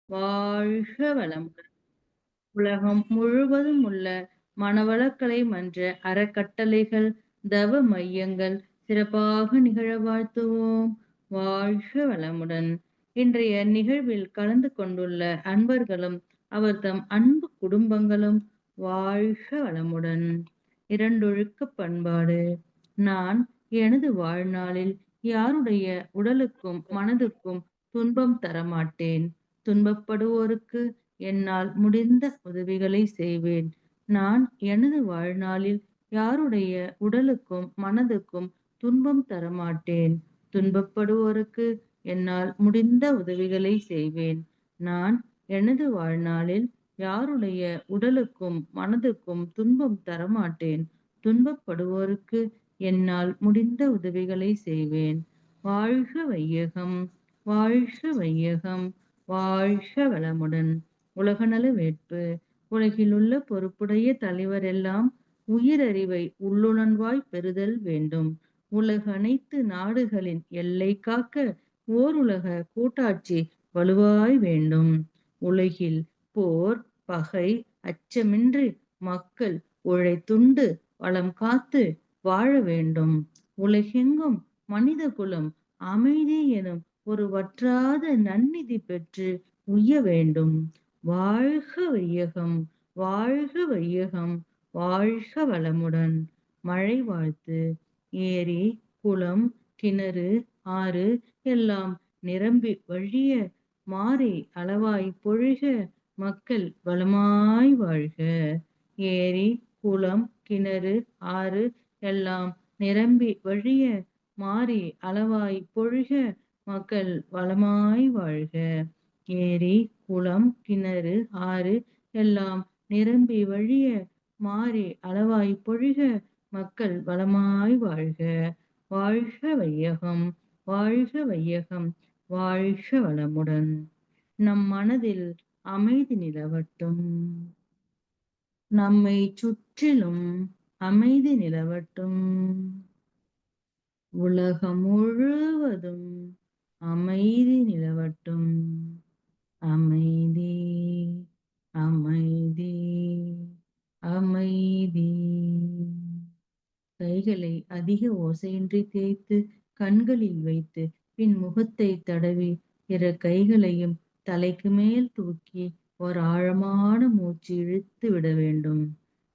வாழ்க வளமுடன். உலகம் முழுவதும் உள்ள மனவளக்கலை மன்ற அறக்கட்டளைகள், தவ மையங்கள் சிறப்பாக நிகழ வாழ்த்துவோம். வாழ்க வளமுடன். இன்றைய நிகழ்வில் கலந்து கொண்டுள்ள அன்பர்களும், அவர்தம் அன்பு குடும்பங்களும் வாழ்க வளமுடன். இரண்டொழுக்க பண்பாடு. நான் எனது வாழ்நாளில் யாருடைய உடலுக்கும், மனதுக்கும் துன்பம் தரமாட்டேன். துன்பப்படுவோருக்கு என்னால் முடிந்த உதவிகளை செய்வேன். நான் எனது வாழ்நாளில் யாருடைய உடலுக்கும், மனதுக்கும் துன்பம் தரமாட்டேன். துன்பப்படுவோருக்கு என்னால் முடிந்த உதவிகளை செய்வேன். நான் எனது வாழ்நாளில் யாருடைய உடலுக்கும், மனதுக்கும் துன்பம் தரமாட்டேன். துன்பப்படுவோருக்கு என்னால் முடிந்த உதவிகளை செய்வேன். வாழ்க வையகம்! வாழ்க வையகம்! வாழ்க வளமுடன். உலகநல வேட்பு. உலகிலுள்ள பொறுப்புடைய தலைவரெல்லாம் உயிரறிவை உள்ளுணர்வாய் பெறுதல் வேண்டும். உலகனைத்து நாடுகளின் எல்லை காக்க ஓருலக கூட்டாட்சி வலுவாய் வேண்டும். உலகில் போர், பகை, அச்சமின்றி மக்கள் உழைத்துண்டு வளம் காத்து வாழ வேண்டும். உலகெங்கும் மனித குலம் அமைதி எனும் ஒரு வற்றாத நன்னிதி பெற்று உய்ய வேண்டும். வாழ்க வையகம்! வாழ்க வையகம்! வாழ்க வளமுடன். மழை வாழ்த்து. ஏரி, குளம், கிணறு, ஆறு எல்லாம் நிரம்பி வழிய மாறி அளவாய் பொழிக மக்கள் வளமாய் வாழ்க. ஏரி, குளம், கிணறு, ஆறு எல்லாம் நிரம்பி வழிய மாறி அளவாய் பொழிக மக்கள் வளமாய் வாழ்க. ஏரி, குளம், கிணறு, ஆறு எல்லாம் நிரம்பி வழிய மாறி அளவாய் பொழிக மக்கள் வளமாய் வாழ்க. வாழ்க வையகம்! வாழ்க வையகம்! வாழ்க வளமுடன். நம் மனதில் அமைதி நிலவட்டும். நம்மை சுற்றிலும் அமைதி நிலவட்டும். உலகம் முழுவதும் அமைதி நிலவட்டும். அமைதி, அமைதி, அமைதி. கைகளை அதிக ஓசையின்றி தேய்த்து கண்களில் வைத்து பின் முகத்தை தடவி இரு கைகளையும் தலைக்கு மேல் தூக்கி ஒரு ஆழமான மூச்சு இழுத்து விட வேண்டும்.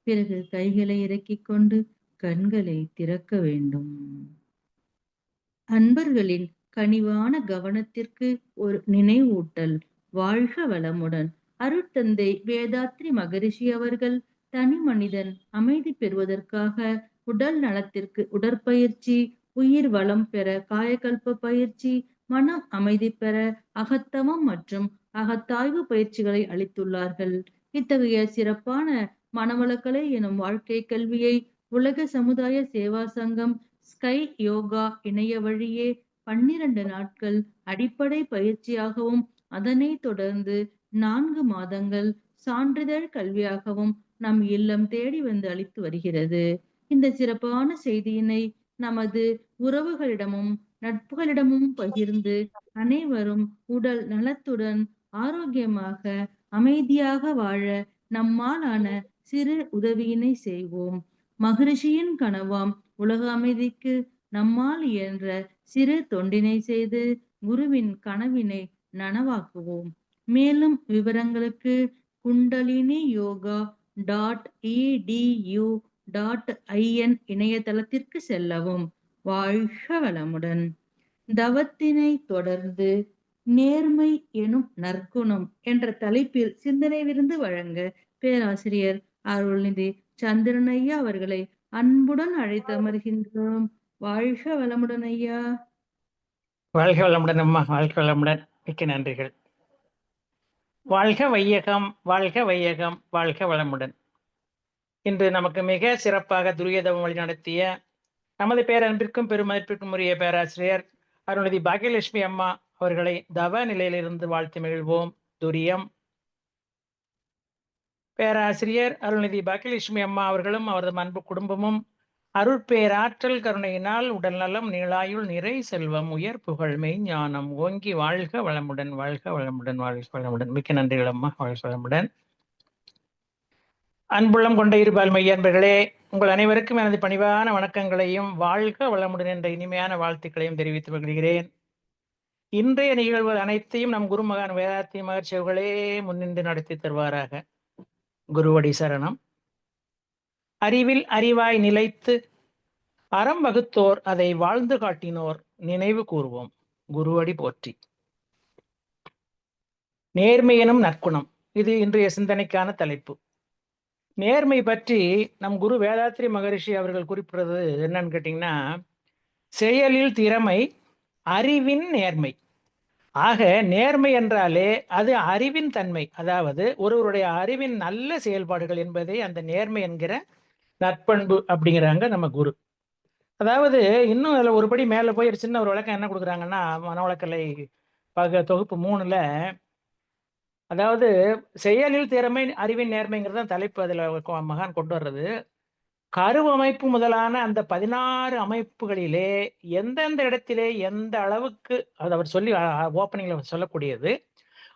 பிறகு கைகளை இறக்கிக் கொண்டு கண்களை திறக்க வேண்டும். அன்பர்களின் கனிவான கவனத்திற்கு ஒரு நினைவூட்டல். வாழ்க வளமுடன். அருட்தந்தை வேதாத்ரி மகரிஷி அவர்கள் தனி மனிதன் அமைதி பெறுவதற்காக உடல் நலத்திற்கு உடற்பயிற்சி, உயிர் வளம் பெற காயகல்ப பயிற்சி, மனம் அமைதி பெற அகத்தவம் மற்றும் அகத்தாய்வு பயிற்சிகளை அளித்துள்ளார்கள். இத்தகைய சிறப்பான மனவளக்கலை எனும் வாழ்க்கை கல்வியை உலக சமுதாய சேவா சங்கம் ஸ்கை யோகா இணைய வழியே 12 நாட்கள் அடிப்படை பயிற்சியாகவும், அதனைத் தொடர்ந்து 4 மாதங்கள் சான்றிதழ் கல்வியாகவும் நம் இல்லம் தேடி வந்து அளித்து வருகிறது. இந்த சிறப்பான செய்தியினை நமது உறவுகளிடமும், நட்புகளிடமும் பகிர்ந்து அனைவரும் உடல் நலத்துடன் ஆரோக்கியமாக, அமைதியாக வாழ நம்மாலான சிறு உதவியினை செய்வோம். மகரிஷியின் கனவாம் உலக அமைதிக்கு நம்மால் இயன்ற சிறு தொண்டினை செய்து குருவின் கனவினை நனவாக்குவோம். மேலும் விவரங்களுக்கு குண்டலினி யோகா .edu.in இணையதளத்திற்கு செல்லவும். வாழ்க வளமுடன். தவத்தினை தொடர்ந்து நேர்மை எனும் நற்குணம் என்ற தலைப்பில் சிந்தனை விருந்து வழங்க பேராசிரியர் அருள்நிதி சந்திரன் ஐயா அவர்களை அன்புடன் அழைத்து அமர்கின்றோம். வாழ்க வளமுடன் ஐயா. வாழ்க வளமுடன் அம்மா. வாழ்க வளமுடன். மிக்க நன்றிகள். வாழ்க வையகம்! வாழ்க வையகம்! வாழ்க வளமுடன். இன்று நமக்கு மிக சிறப்பாக துரியதவம் வழி நடத்திய நமது பேரன்பிற்கும் பெருமதிப்பிற்கும் உரிய பேராசிரியர் அருள்நிதி பாக்கியலட்சுமி அம்மா அவர்களை தவ நிலையிலிருந்து வாழ்த்து மகிழ்வோம். துரியம். பேராசிரியர் அருள்நிதி பாக்கியலட்சுமி அம்மா அவர்களும் அவரது அன்பு குடும்பமும் அருட்பேராற்றல் கருணையினால் உடல்நலம், நீளாயுள், நிறை செல்வம், உயர் புகழ், மெய்ஞானம் ஓங்கி வாழ்க வளமுடன், வாழ்க வளமுடன், வாழ்க வளமுடன். மிக்க நன்றிகள் அம்மா. வாழ்க வளமுடன். அன்புள்ளம் கொண்ட இருபால் மையன்பர்களே, உங்கள் அனைவருக்கும் எனது பணிவான வணக்கங்களையும் வாழ்க வளமுடன் என்ற இனிமையான வாழ்த்துக்களையும் தெரிவித்துக் கொள்கிறேன். இன்றைய நிகழ்வுகள் அனைத்தையும் நம் குருமகான் வேதாத்திரி மகர்ஷி அவர்களே முன்னின்று நடத்தி தருவாராக. குருவடி சரணம். அறிவில் அறிவாய் நிலைத்து அறம் வகுத்தோர் அதை வாழ்ந்து காட்டினோர் நினைவு கூறுவோம். குருவடி போற்றி. நேர்மை எனும் நற்குணம், இது இன்றைய சிந்தனைக்கான தலைப்பு. நேர்மை பற்றி நம் குரு வேதாத்திரி மகரிஷி அவர்கள் குறிப்பிடுறது என்னன்னு கேட்டீங்கன்னா, செயலில் திறமை, அறிவின் நேர்மை. ஆக நேர்மை என்றாலே அது அறிவின் தன்மை, அதாவது ஒருவருடைய அறிவின் நல்ல செயல்பாடுகள் என்பதை அந்த நேர்மை என்கிற நற்பண்பு அப்படிங்கிறாங்க நம்ம குரு. அதாவது இன்னும் அதில் ஒருபடி மேலே போய் ஒரு சின்ன ஒரு விளக்கம் என்ன கொடுக்குறாங்கன்னா, மனவளக்கலை தொகுப்பு 3ல, அதாவது செயலில் திறமை அறிவின் நேர்மைங்கிறது தான் தலைப்பு. அதில் மகான் கொண்டு வர்றது கருவமைப்பு முதலான அந்த 16 அமைப்புகளிலே எந்தெந்த இடத்திலே எந்த அளவுக்கு, அது அவர் சொல்லி ஓப்பனிங்ல சொல்லக்கூடியது.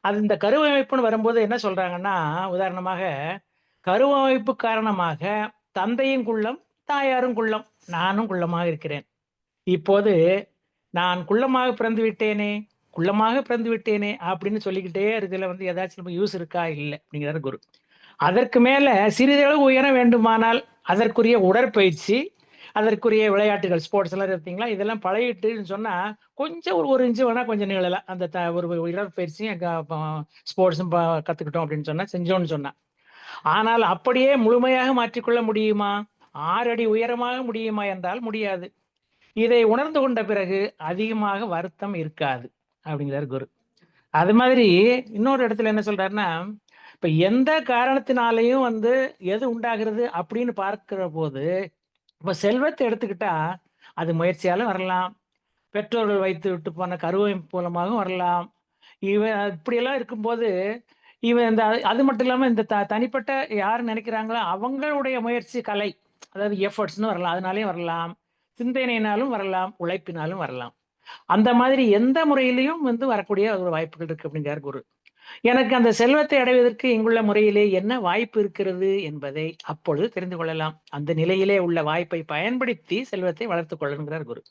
அது இந்த கருவமைப்புன்னு வரும்போது என்ன சொல்றாங்கன்னா, உதாரணமாக கருவமைப்பு காரணமாக தந்தையின் குள்ளம், தாயாரும் குள்ளம், நானும் குள்ளமாக இருக்கிறேன். இப்போது நான் குள்ளமாக பிறந்து விட்டேனே, குள்ளமாக பிறந்து விட்டேனே அப்படின்னு சொல்லிக்கிட்டே இதுல ஏதாச்சும் யூஸ் இருக்கா? இல்லை அப்படிங்கிறார் குரு. அதற்கு மேல சிறிதளவு உயர வேண்டுமானால் அதற்குரிய உடற்பயிற்சி, அதற்குரிய விளையாட்டுகள், ஸ்போர்ட்ஸ் எல்லாம் பார்த்தீங்களா, இதெல்லாம் பழகிட்டுன்னு சொன்னா கொஞ்சம் ஒரு இன்ச்சு வேணா கொஞ்சம் நீளலாம். அந்த ஒரு உடற்பயிற்சியும் ஸ்போர்ட்ஸும் கத்துக்கிட்டோம் அப்படின்னு சொன்னா, செஞ்சோம்னு சொன்னா. ஆனால் அப்படியே முழுமையாக மாற்றிக்கொள்ள முடியுமா? 6 அடி உயரமாக முடியுமா என்றால் முடியாது. இதை உணர்ந்து கொண்ட பிறகு அதிகமாக வருத்தம் இருக்காது அப்படிங்கிறார் குரு. அது மாதிரி இன்னொரு இடத்துல என்ன சொல்றாருன்னா, இப்ப எந்த காரணத்தினாலையும் எது உண்டாகிறது அப்படின்னு பார்க்கிற போது, இப்ப செல்வத்தை எடுத்துக்கிட்டா அது முயற்சியாலும் வரலாம், பெற்றோர்கள் வைத்து விட்டு போன கருவமைப்பு மூலமாகவும் வரலாம். இப்படியெல்லாம் இருக்கும்போது இவன் அது மட்டும் இல்லாம இந்த தனிப்பட்ட யார் நினைக்கிறாங்களோ அவங்களுடைய முயற்சி, கலை, அதாவது எஃபர்ட்ஸ்னு வரலாம், அதனாலேயும் வரலாம், சிந்தனையினாலும் வரலாம், உழைப்பினாலும் வரலாம். அந்த மாதிரி எந்த முறையிலையும் வரக்கூடிய ஒரு வாய்ப்புகள் இருக்கு அப்படிங்கிறார் குரு. எனக்கு அந்த செல்வத்தை அடைவதற்கு இங்குள்ள முறையிலே என்ன வாய்ப்பு இருக்கிறது என்பதை அப்பொழுது தெரிந்து கொள்ளலாம். அந்த நிலையிலே உள்ள வாய்ப்பை பயன்படுத்தி செல்வத்தை வளர்த்துக் கொள்ளுங்கிறார் குரு.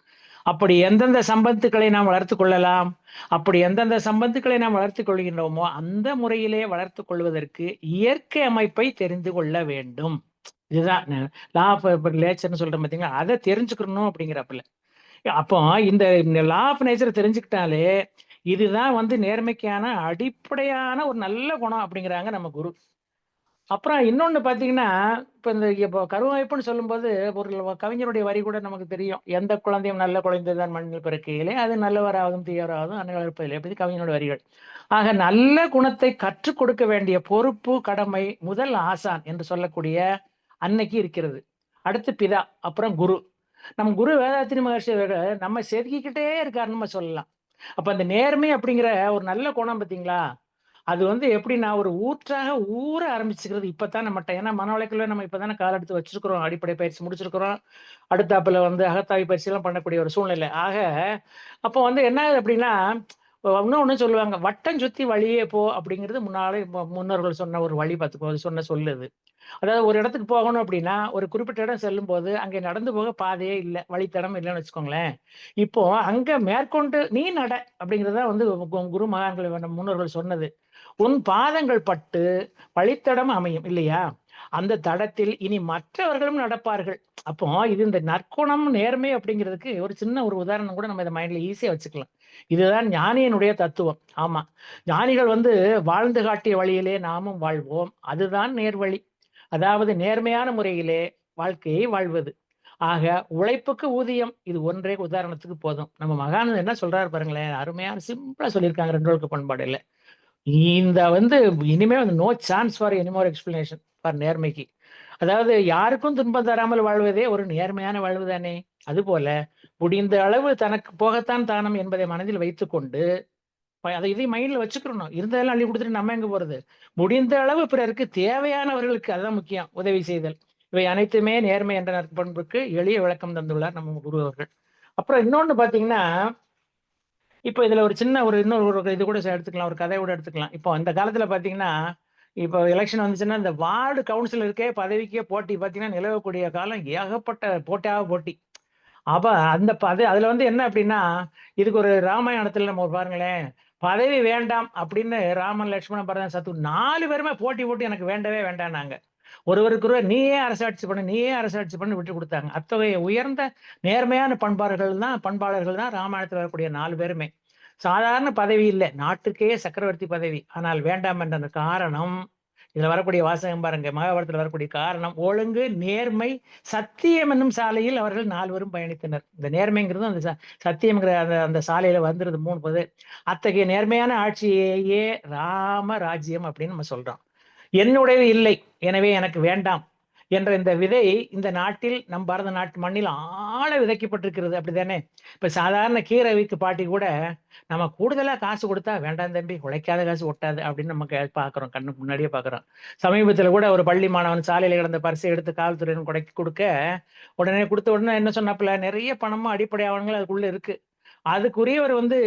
அப்படி எந்தெந்த சம்பத்துக்களை நாம் வளர்த்துக் கொள்ளலாம், அப்படி எந்தெந்த சம்பத்துக்களை நாம் வளர்த்துக் கொள்கின்றோமோ அந்த முறையிலே வளர்த்துக் கொள்வதற்கு இயற்கை அமைப்பை தெரிந்து கொள்ள வேண்டும். இதுதான் லா ஆஃப் நேச்சர்னு சொல்றேன் பார்த்தீங்களா, அதை தெரிஞ்சுக்கணும் அப்படிங்கிறப்பல. அப்போ இந்த லா ஆஃப் நேச்சர் தெரிஞ்சுக்கிட்டாலே இதுதான் நேர்மைக்கான அடிப்படையான ஒரு நல்ல குணம் அப்படிங்கிறாங்க நம்ம குரு. அப்புறம் இன்னொன்னு பார்த்தீங்கன்னா, இப்போ கருவமைப்புன்னு சொல்லும்போது ஒரு கவிஞருடைய வரி கூட நமக்கு தெரியும். எந்த குழந்தையும் நல்ல குழந்தை தான் மண்ணில் பிறக்கையிலே, அது நல்லவராகவும் தீயவராகவும் அன்னை வளர்ப்பதில்லை. அப்படி கவிஞனோட வரிகள். ஆக நல்ல குணத்தை கற்றுக் கொடுக்க வேண்டிய பொறுப்பு, கடமை முதல் ஆசான் என்று சொல்லக்கூடிய அன்னைக்கு இருக்கிறது. அடுத்து பிதா, அப்புறம் குரு. நம்ம குரு வேதாத்திரி மகர்ஷி நம்ம செதுக்கிக்கிட்டே இருக்காருன்னு நம்ம சொல்லலாம். அப்ப அந்த நேர்மை அப்படிங்கிற ஒரு நல்ல குணம் பார்த்தீங்களா, அது எப்படின்னா ஒரு ஊற்றாக ஊற ஆரம்பிச்சுக்கிறது இப்பதான் நம்மகிட்ட. ஏன்னா மன வளக்கல்ல நம்ம இப்பதானே கால் எடுத்து வச்சிருக்கிறோம், அடிப்படை பயிற்சி முடிச்சிருக்கிறோம், அடுத்தாப்புல அகத்தாய்வு பயிற்சி எல்லாம் பண்ணக்கூடிய ஒரு சூழ்நிலை. ஆக அப்போ என்ன ஆகுது அப்படின்னா, இன்னொன்னு சொல்லுவாங்க, வட்டம் சுத்தி வழியே போ அப்படிங்கிறது முன்னாலே முன்னோர்கள் சொன்ன ஒரு வழி பார்த்துக்கோ, சொன்ன சொல்லுது. அதாவது ஒரு இடத்துக்கு போகணும் அப்படின்னா, ஒரு குறிப்பிட்ட இடம் செல்லும்போது அங்கே நடந்து போக பாதையே இல்ல, வழித்தடம் இல்லைன்னு வச்சுக்கோங்களேன். இப்போ அங்க மேற்கொண்டு நீ நட அப்படிங்கிறது தான் குரு மகான்கள் முன்னோர்கள் சொன்னது. உன் பாதங்கள் பட்டு வழித்தடம் அமையும் இல்லையா? அந்த தடத்தில் இனி மற்றவர்களும் நடப்பார்கள். அப்போ இது இந்த நற்குணம், நேர்மை அப்படிங்கிறதுக்கு ஒரு சின்ன ஒரு உதாரணம் கூட நம்ம இதை மைண்ட்ல ஈஸியா வச்சுக்கலாம். இதுதான் ஞானியினுடைய தத்துவம். ஆமா, ஞானிகள் வாழ்ந்து காட்டிய வழியிலே நாமும் வாழ்வோம். அதுதான் நேர்வழி. அதாவது நேர்மையான முறையிலே வாழ்க்கையை வாழ்வது. ஆக உழைப்புக்கு ஊதியம், இது ஒன்றே உதாரணத்துக்கு போதும். நம்ம மகான் என்ன சொல்றாரு பாருங்களேன், அருமையான சிம்பிளா சொல்லியிருக்காங்க 2 ஒழுக்க பண்பாடுல. இந்த இனிமே no chance for any more explanation for நேர்மைக்கு. அதாவது யாருக்கும் துன்பம் தராமல் வாழ்வதே ஒரு நேர்மையான வாழ்வு தானே. அதுபோல முடிந்த அளவு தனக்கு போகத்தான் தானம் என்பதை மனதில் வைத்துக்கொண்டு அதை இதை மைண்ட்ல வச்சுக்கணும். இருந்ததெல்லாம் அள்ளி கொடுத்துட்டு நம்ம எங்க போறது? முடிந்த அளவு பிறருக்கு தேவையானவர்களுக்கு, அதான் முக்கியம், உதவி செய்தல். இவை அனைத்துமே நேர்மை என்ற நற்பண்புக்கு எளிய விளக்கம் தந்துள்ளார் நம்ம குரு அவர்கள். அப்புறம் இன்னொன்னு பாத்தீங்கன்னா, இப்போ இதுல ஒரு சின்ன இன்னொரு இது கூட எடுத்துக்கலாம், ஒரு கதை கூட எடுத்துக்கலாம். இப்போ அந்த காலத்துல பாத்தீங்கன்னா, இப்போ எலெக்ஷன் வந்துச்சுன்னா, இந்த வார்டு கவுன்சிலருக்கே பதவிக்கே போட்டி பாத்தீங்கன்னா, நிலவக்கூடிய காலம் ஏகப்பட்ட போட்டி. அப்ப அந்த அதுல வந்து என்ன அப்டின்னா, இதுக்கு ஒரு ராமாயணத்துல நம்ம பாருங்களேன், பதவி வேண்டாம் அப்படின்னு ராமன், லட்சுமணன், பரதன், சத்ரு 4 பேருமே போட்டி எனக்கு வேண்டவே வேண்டாம்னாங்க. ஒருவருக்கொருவர் நீயே அரசாட்சி பண்ணு விட்டுக் குடுத்தாங்க. அத்தகைய உயர்ந்த நேர்மையான பண்பாளர்கள் தான் ராமாயணத்துல வரக்கூடிய 4 பேருமே. சாதாரண பதவி இல்ல. நாட்டுக்கே சக்கரவர்த்தி பதவி. ஆனால் வேண்டாம் என்ற அந்த காரணம், இதுல வரக்கூடிய வாசகம் பாருங்க. மகாபாரதத்துல வரக்கூடிய காரணம், ஒழுங்கு, நேர்மை, சத்தியம் என்னும் சாலையில் அவர்கள் 4வரும் பயணித்தனர். இந்த நேர்மைங்கிறது அந்த சத்தியம்ங்கிற அந்த சாலையில வந்துருது 3 பது. அத்தகைய நேர்மையான ஆட்சியையே ராம ராஜ்யம் அப்படின்னு நம்ம சொல்றோம். என்னுடையது இல்லை, எனவே எனக்கு வேண்டாம் என்ற இந்த விதை இந்த நாட்டில் நம் பாரத நாட்டு மண்ணில் ஆழ விதைக்கப்பட்டிருக்கிறது. அப்படித்தானே? இப்ப சாதாரண கீரை வித்து பாட்டி கூட நம்ம கூடுதலா காசு கொடுத்தா, வேண்டாம் தம்பி, உழைக்காத காசு ஒட்டாது அப்படின்னு நம்ம பாக்குறோம், கண்ணுக்கு முன்னாடியே பாக்குறோம். சமீபத்துல கூட ஒரு பள்ளி மாணவன் சாலையில கிடந்த பரிசை எடுத்து காவல்துறையினர் கொடைக்கு கொடுக்க, உடனே கொடுத்த உடனே என்ன சொன்னாப்புல, நிறைய பணமும் அடிப்படை ஆவணங்கள் அதுக்குள்ள இருக்கு. அதுக்குரியவர் வந்து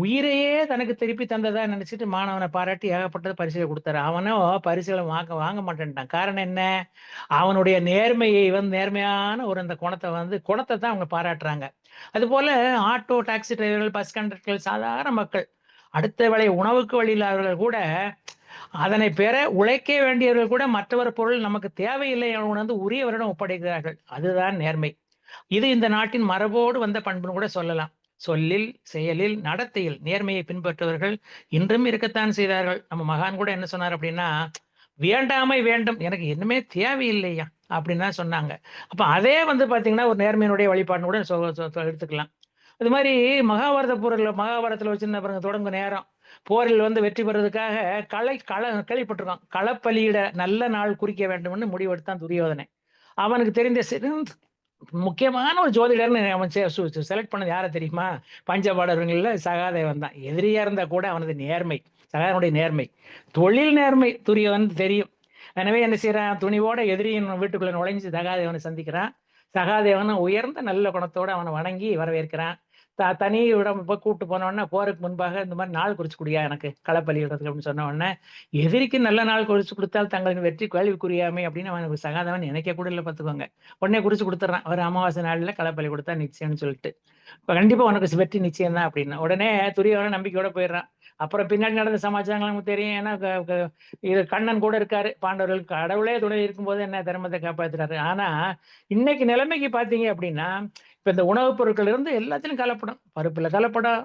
உயிரையே தனக்கு திருப்பி தந்ததா நினைச்சிட்டு மாணவனை பாராட்டி ஏகப்பட்டது பரிசுகளை கொடுத்தாரு. அவனோ பரிசுகளை வாங்க மாட்டேன்ட்டான். காரணம் என்ன? அவனுடைய நேர்மையை நேர்மையான ஒரு அந்த குணத்தை தான் அவங்க பாராட்டுறாங்க. அதுபோல ஆட்டோ, டாக்ஸி டிரைவர்கள், பஸ் கண்டக்டர்கள், சாதாரண மக்கள், அடுத்த வேளை உணவுக்கு வழி இல்லாதவர்கள் கூட, அதனை பெற உழைக்க வேண்டியவர்கள் கூட மற்றவர் பொருள் நமக்கு தேவையில்லை என உணர்ந்து உரியவரிடம் ஒப்படைக்கிறார்கள். அதுதான் நேர்மை. இது இந்த நாட்டின் மரபோடு வந்த பண்புன்னு கூட சொல்லலாம். சொல்லில், செயலில், நடத்தையில் நேர்மையை பின்பற்றுவர்கள் இன்றும் இருக்கத்தான் செய்தார்கள். நம்ம மகான் கூட என்ன சொன்னார் அப்படின்னா, வேண்டாமை வேண்டும், எனக்கு என்னமே தேவையில்லையா அப்படின்னு தான் சொன்னாங்க. அப்ப அதே பாத்தீங்கன்னா ஒரு நேர்மையினுடைய வழிபாடுன்னு கூட எடுத்துக்கலாம். அது மாதிரி மகாபாரதத்துல வச்சிருந்த பாருங்க, தொடங்கும் நேரம் போரில் வெற்றி பெறதுக்காக கேள்விப்பட்டிருக்கோம், களப்பலியிட நல்ல நாள் குறிக்க வேண்டும்னு முடிவெடுத்தான் துரியோதனை. அவனுக்கு தெரிந்த முக்கியமான ஒரு ஜோதிடர்னு அவன் செலக்ட் பண்ணது யாரை தெரியுமா? பஞ்சபாண்டவர்கள்ல சகாதேவன் தான். எதிரியா இருந்தா கூட அவனது நேர்மை, சகாதேவனுடைய நேர்மை, தொழில் நேர்மை துரியவன் தெரியும். எனவே என்ன செய்யறான்? துணிவோட எதிரியின் வீட்டுக்குள்ள நுழைஞ்சு சகாதேவனை சந்திக்கிறான். சகாதேவன் உயர்ந்த நல்ல குணத்தோட அவனை வணங்கி வரவேற்கிறான். தனி இடம் போய் கூப்பிட்டு போனோடனே, போருக்கு முன்பாக இந்த மாதிரி நாள் குறிச்சு குடியா எனக்கு களப்பலியிடறதுக்கு அப்படின்னு சொன்ன உடனே, எதிரிக்கு நல்ல நாள் குறிச்சு கொடுத்தால் தங்களின் வெற்றி கேள்விக்குரியாமை அப்படின்னு அவனுக்கு சகாதேவன் நினைக்க கூட இல்லை பார்த்துக்கோங்க. உடனே குறிச்சு கொடுத்துட்றான், ஒரு அமாவாசை நாள்ல களப்பலி கொடுத்தா நிச்சயம்னு சொல்லிட்டு. இப்போ கண்டிப்பா உனக்கு வெற்றி நிச்சயம் தான் அப்படின்னா உடனே துரியவன நம்பிக்கையோட போயிடுறான். அப்புறம் பின்னாடி நடந்த சமாச்சாரங்கள் நமக்கு தெரியும். ஏன்னா இது கண்ணன் கூட இருக்காரு, பாண்டவர்களுக்கு கடவுளே துணை இருக்கும்போது என்ன தர்மத்தை காப்பாத்துறாரு. ஆனா இன்னைக்கு நிலைமைக்கு பாத்தீங்க அப்படின்னா, இப்ப இந்த உணவுப் பொருட்கள் இருந்து எல்லாத்திலும் கலப்படம், பருப்புல கலப்படம்,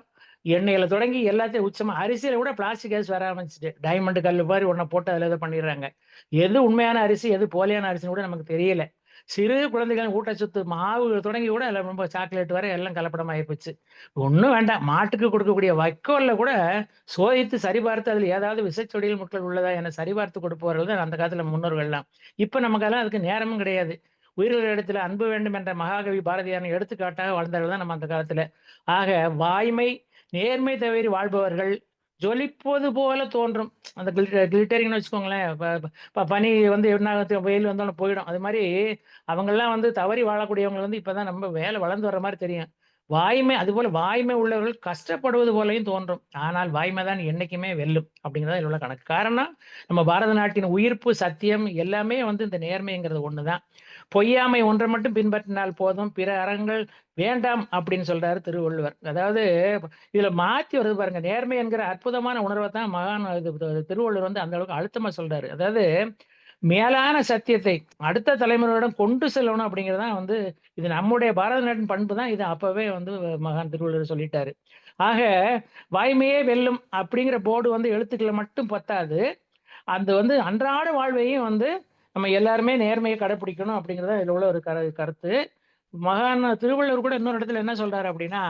எண்ணெயில தொடங்கி எல்லாத்தையும் உச்சமா, அரிசியில கூட பிளாஸ்டிக் அரிசி வர ஆரம்பிச்சுட்டு, டைமண்ட் கல்லு மாதிரி ஒன்ன போட்டு அதுல இதை பண்ணிடுறாங்க. எது உண்மையான அரிசி, எது போலியான அரிசின்னு கூட நமக்கு தெரியல. சிறு குழந்தைகள் ஊட்டச்சத்து மாவு தொடங்கி கூட அதில் ரொம்ப சாக்லேட் வரை எல்லாம் கலப்படமாகி போச்சு. ஒன்றும் வேண்டாம், மாட்டுக்கு கொடுக்கக்கூடிய வைக்கோல்ல கூட சோதித்து சரிபார்த்து அதில் ஏதாவது விஷச்சொடியில் முட்கள் உள்ளதா என சரிபார்த்து கொடுப்பவர்கள் தான் அந்த காலத்துல முன்னோர்கள்லாம். இப்ப நமக்கெல்லாம் அதுக்கு நேரமும் கிடையாது. உயிர்கள் இடத்துல அன்பு வேண்டும் என்ற மகாகவி பாரதியாரின் எடுத்துக்காட்டாக வாழ்ந்தவர்கள் தான் நம்ம அந்த காலத்துல. ஆக வாய்மை, நேர்மை தவறி வாழ்பவர்கள் ஜொலிப்பது போல தோன்றும். அந்த கிளிட்டரிங்னு வச்சுக்கோங்களேன். பனி என்ன வெயில் வந்தோன்னு போயிடும். அது மாதிரி அவங்கெல்லாம் தவறி வாழக்கூடியவங்க இப்பதான் நம்ம வேலை வளர்ந்து வர்ற மாதிரி தெரியும். வாய்மை, அதுபோல வாய்மை உள்ளவர்கள் கஷ்டப்படுவது போலையும் தோன்றும். ஆனால் வாய்மை தான் என்னைக்குமே வெல்லும் அப்படிங்கிறதா இதில் உள்ள கணக்கு. காரணம், நம்ம பாரத நாட்டின் உயிர்ப்பு, சத்தியம் எல்லாமே இந்த நேர்மைங்கிறது ஒண்ணுதான். பொய்யாமை ஒன்றை மட்டும் பின்பற்றினால் போதும், பிற அறங்கள் வேண்டாம் அப்படின்னு சொல்றாரு திருவள்ளுவர். அதாவது இதுல மாத்தி வருது பாருங்க, நேர்மை என்கிற அற்புதமான உணர்வை தான் மகான் திருவள்ளுவர் அந்த அளவுக்கு அழுத்தமா சொல்றாரு. அதாவது மேலான சத்தியத்தை அடுத்த தலைமுறையிடம் கொண்டு செல்லணும் அப்படிங்கிறதான் இது நம்முடைய பாரத நாட்டின் பண்பு தான். இது அப்பவே மகான் திருவள்ளுவர் சொல்லிட்டாரு. ஆக வாய்மையே வெல்லும் அப்படிங்கிற போர்டு எழுத்துக்களை மட்டும் பத்தாது, அந்த அன்றாட வாழ்வையும் நம்ம எல்லாருமே நேர்மையை கடைப்பிடிக்கணும் அப்படிங்கிறத இதுல உள்ள ஒரு கருத்து. மகான் திருவள்ளுவர் கூட இன்னொரு இடத்துல என்ன சொல்றாரு அப்படின்னா,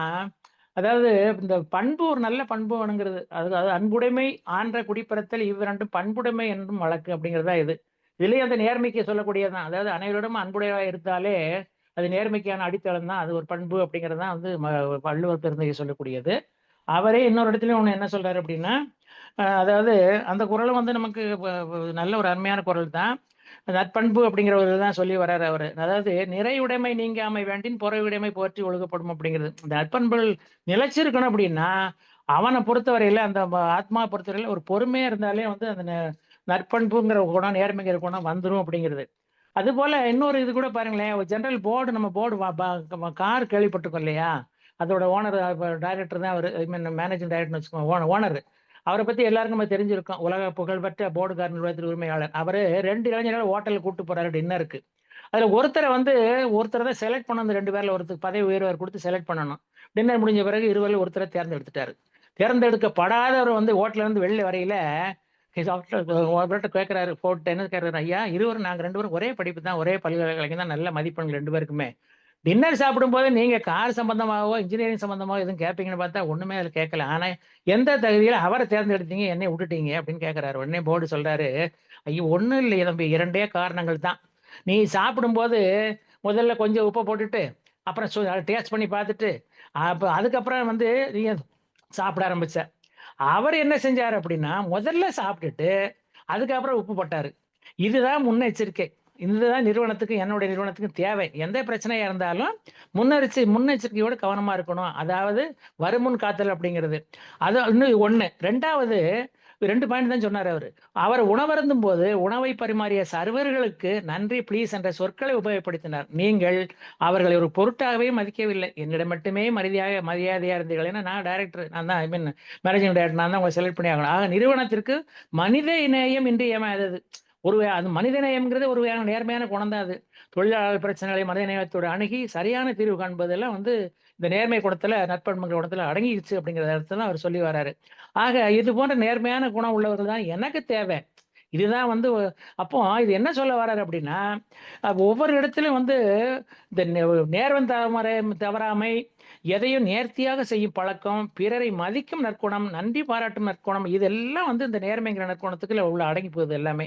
அதாவது இந்த பண்பு ஒரு நல்ல பண்பு வேணுங்கிறது. அது அன்புடைமை ஆன்ற குடிப்பிறத்தல் இவ்விரண்டும் பண்புடைமை என்றும் வழக்கு அப்படிங்கிறதா இது. இதுலயும் அந்த நேர்மைக்கு சொல்லக்கூடியதுதான். அதாவது அனைவரிடமும் அன்புடையவா இருந்தாலே அது நேர்மைக்கான அடித்தளம் தான். அது ஒரு பண்பு அப்படிங்கிறது தான் வள்ளுவர் பெருந்தகை சொல்லக்கூடியது. அவரே இன்னொரு இடத்துலயும் ஒண்ணு என்ன சொல்றாரு அப்படின்னா, அதாவது அந்த குறளும் நமக்கு நல்ல ஒரு அருமையான குறள் தான். நற்பண்பு அப்படிங்கிற ஒரு தான் சொல்லி வர்றாரு அவரு. அதாவது நிறையுடைமை நீங்காமை வேண்டின் பொறையுடைமை போற்றி ஒழுகப்படும் அப்படிங்கிறது. இந்த நற்பண்புகள் நிலைச்சிருக்கணும் அப்படின்னா, அவனை பொறுத்தவரையில அந்த ஆத்மா பொறுத்தவரையில ஒரு பொறுமையா இருந்தாலே வந்து அந்த நற்பண்புங்கிற குணம், நேர்மைங்கிற குணம் வந்துரும் அப்படிங்கிறது. அதுபோல இன்னொரு இது கூட பாருங்களேன், ஒரு ஜெனரல் போர்டு நம்ம போர்டு கார் கேள்விப்பட்டிருக்கோம் இல்லையா? அதோட ஓனர் டைரக்டர் தான் அவரு. ஐ மீன் மேனேஜிங் டைரக்டர்னு வச்சுக்கோங்க. ஓனர். அவர பத்தி எல்லாருக்கும் நம்ம தெரிஞ்சிருக்கும். உலக புகழ்பெற்ற போர்டு கார் நிறுவனத்தின் உரிமையாளர். அவரு 2 இளைஞர்கள ஹோட்டலுக்கு கூட்டு போறாரு டின்னருக்கு. அதுல ஒருத்தர தான் செலக்ட் பண்ணணும். அந்த 2 பேர்ல ஒருத்தருக்கு பதவி உயர்வு குடுத்து செலக்ட் பண்ணணும். டின்னர் முடிஞ்ச பிறகு இருவர்ல ஒருத்தர தேர்ந்தெடுத்துட்டாரு. தேர்ந்தெடுக்கப்படாதவர் வந்து ஹோட்டல்ல இருந்து வெளில வரையில அவர்ட்ட கேட்கிறாரு. போட்டு என்ன கேட்கிறாரு, ஐயா இருவரும் நாங்க 2 பேரும் ஒரே படிப்பு தான், ஒரே பல்கலைக்கழகம் தான், நல்ல மதிப்பெண்கள் 2 பேருக்குமே. டின்னர் சாப்பிடும்போது நீங்க கார் சம்பந்தமாவோ, இன்ஜினியரிங் சம்பந்தமாவோ எதுவும் கேட்பீங்கன்னு பார்த்தா ஒண்ணுமே அதுல கேட்கல. ஆனா எந்த தகுதியில அவர தேர்ந்தெடுத்தீங்க, என்னைய விட்டுட்டீங்க அப்படின்னு கேட்கிறாரு. உடனே போர்டு சொல்றாரு, ஐயோ ஒண்ணும் இல்லையே தம்பி, 2டே காரணங்கள் தான். நீ சாப்பிடும்போது முதல்ல கொஞ்சம் உப்ப போட்டுட்டு, அப்புறம் டேஸ்ட் பண்ணி பார்த்துட்டு, அதுக்கப்புறம் வந்து நீங்க சாப்பிட ஆரம்பிச்ச. அவரு என்ன செஞ்சாரு அப்படின்னா, முதல்ல சாப்பிட்டுட்டு, அதுக்கப்புறம் உப்பு போட்டாரு. இதுதான் முன்னெச்சரிக்கை. இதுதான் நிறுவனத்துக்கு, என்னுடைய நிறுவனத்துக்கும் தேவை. எந்த பிரச்சனையா இருந்தாலும் முன்னெச்சரிக்கையோட கவனமா இருக்கணும். அதாவது வருமுன் காத்தல் அப்படிங்கிறது. அது இன்னும் 1. 2வது 2 பாயிண்ட் தான் சொன்னாரு அவரு. அவர் உணவருந்தும்போது உணவை பரிமாறிய சர்வர்களுக்கு நன்றி ப்ளீஸ் என்ற சொற்களை உபயோகப்படுத்தினார். நீங்கள் அவர்களை ஒரு பொருட்டாகவே மதிக்கவில்லை. என்னிடம் மட்டுமே மரியாதையா இருந்தீர்கள். ஏன்னா நான் டைரக்டர், நான் தான் ஐ மீன் மேனேஜிங் டைரக்டர், நான் தான் உங்களை செலக்ட் பண்ணி ஆகணும். ஆக நிறுவனத்திற்கு மனித நேயம் இன்றியமையாதது. அது மனித நேயம்ங்கிறது ஒரு வகையான நேர்மையான குணம் தான் அது. தொழிலாளர் பிரச்சனைகளை மனித நேயத்தோடு அணுகி சரியான தீர்வு காண்பதெல்லாம் வந்து இந்த நேர்மை குணத்துல, நற்பண்புகள் குணத்துல அடங்கிருச்சு அப்படிங்கிற அர்த்தம் தான் அவர் சொல்லி வர்றாரு. ஆக இது போன்ற நேர்மையான குணம் உள்ளவர்கள் தான் எனக்கு தேவை. இதுதான் வந்து அப்போ இது என்ன சொல்ல வர்றாரு அப்படின்னா, ஒவ்வொரு இடத்திலும் வந்து இந்த நேர்வன் தவறாமை, எதையும் நேர்த்தியாக செய்யும் பழக்கம், பிறரை மதிக்கும் நற்குணம், நன்றி பாராட்டும் நற்குணம், இதெல்லாம் வந்து இந்த நேர்மைங்கிற நற்குணத்துக்குள்ள உள்ள அடங்கி போகுது எல்லாமே,